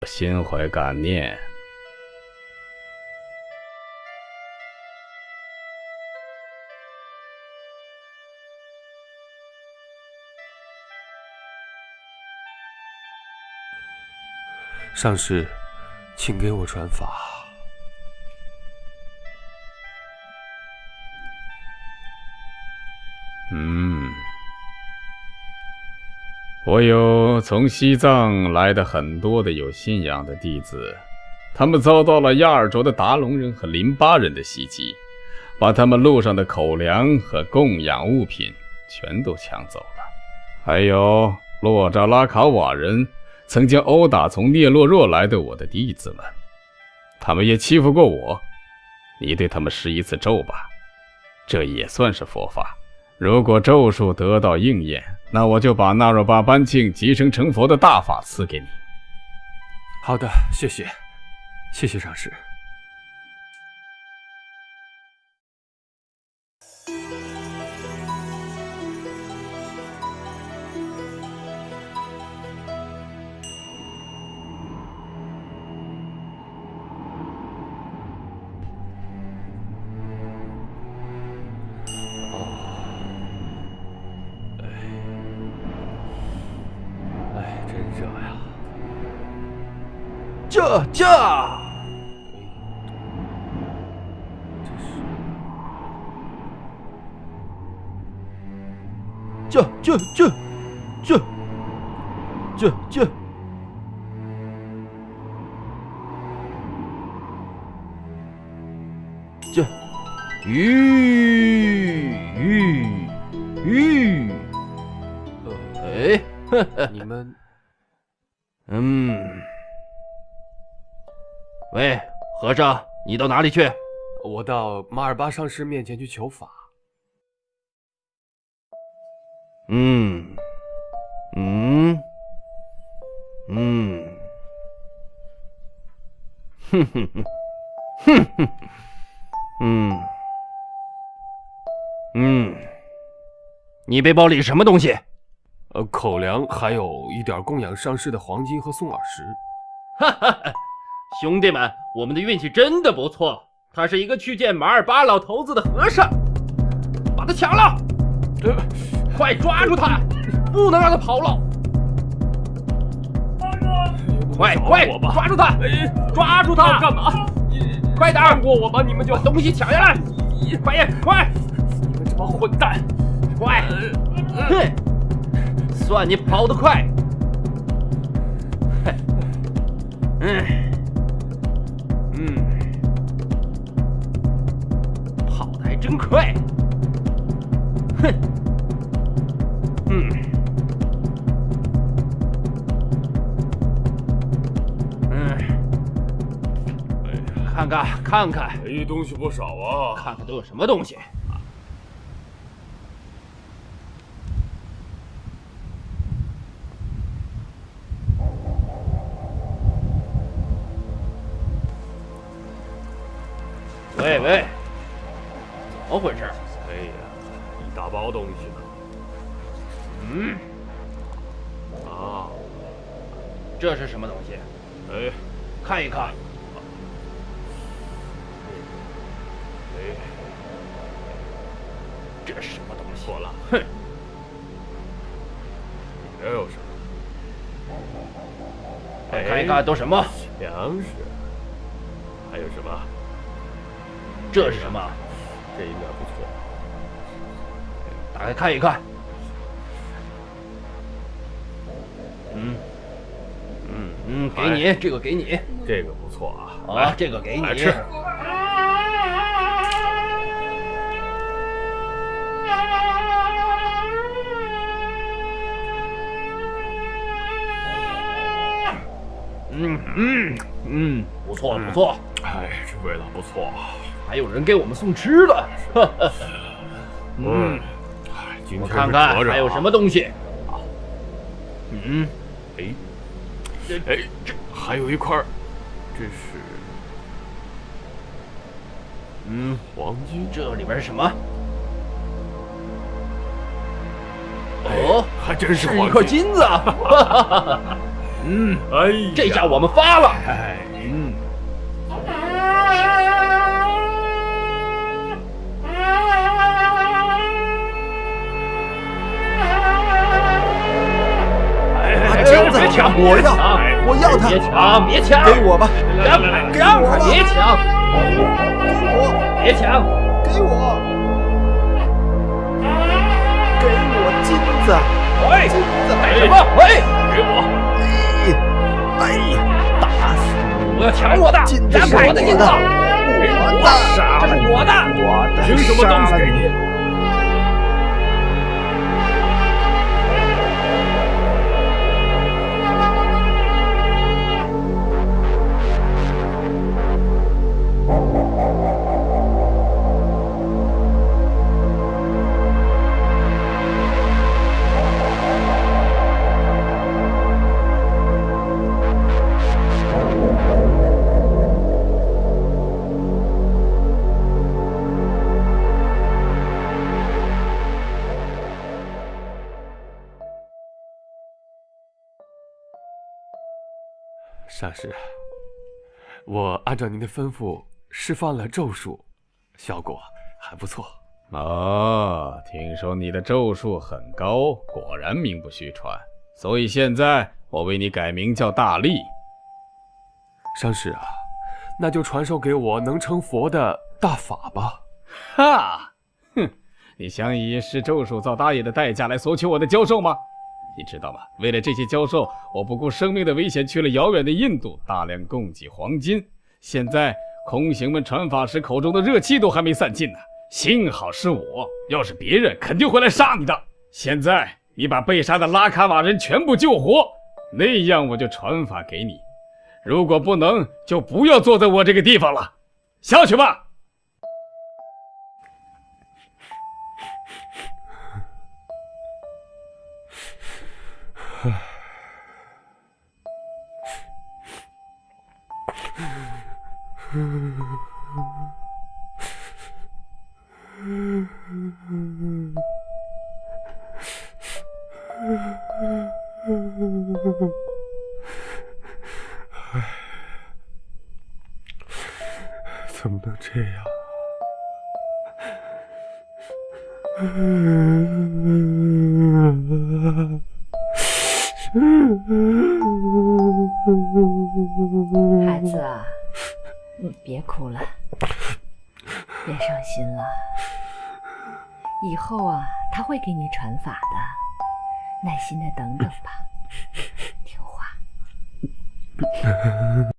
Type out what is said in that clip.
心怀感念。上师，请给我传法。我有从西藏来的很多的有信仰的弟子，他们遭到了亚尔卓的达隆人和林巴人的袭击，把他们路上的口粮和供养物品全都抢走了。还有洛扎拉卡瓦人曾经殴打从聂洛若来的我的弟子们，他们也欺负过我。你对他们施一次咒吧，这也算是佛法。如果咒术得到应验，那我就把纳若巴班庆即生成佛的大法赐给你。好的，谢谢，谢谢上师。热呀！这，这你们。喂，和尚，你到哪里去？我到马尔巴上师面前去求法。你背包里什么东西？口粮，还有一点供养上师的黄金和宋耳石。哈哈哈，兄弟们，我们的运气真的不错。他是一个去见马尔巴老头子的和尚，把他抢了！快抓住他，不能让他跑了！快抓住他！抓住他！干嘛？快点！放过我吧，你们就把东西抢下来！快点，快！你们这帮混蛋！快！哼！算你跑得快！跑得还真快！哼！看看，东西不少啊！看看都有什么东西。喂，怎么回事？哎呀，一大包东西呢。这是什么东西？看一看。这是什么东西？错了。哼，这有什么？看一看都什么？粮食。还有什么？这是什么？这应该不错。打开看一看。给你这个，给你这个不错啊。这个给你。来吃。不错不错。这味道不错。还有人给我们送吃的。今天我看看还有什么东西。这还有一块，这是黄金。这里边是什么？还真是黄金，一块金子啊！哎呀，这下我们发了。金子，别抢！我要它！别抢！别抢！给我吧！给我！别抢！别抢！给我！给我金子！喂，金子！干什么？喂，给我！哎呀，打死！我要抢我的！金子让开我的金子！我的！这是我的！我的！凭什么东西给你？上师，我按照您的吩咐释放了咒术，效果还不错。哦，听说你的咒术很高，果然名不虚传。所以现在我为你改名叫大力。上师啊，那就传授给我能成佛的大法吧。哈，哼，你想以施咒术造大业的代价来索取我的教授吗？你知道吗？为了这些教授，我不顾生命的危险去了遥远的印度，大量供给黄金。现在空行们传法时口中的热气都还没散尽呢。幸好是我，要是别人肯定会来杀你的。现在你把被杀的拉卡瓦人全部救活，那样我就传法给你。如果不能，就不要坐在我这个地方了，下去吧。怎么能这样？孩子啊，别哭了，别伤心了。以后啊，他会给你传法的，耐心的等等吧，听话。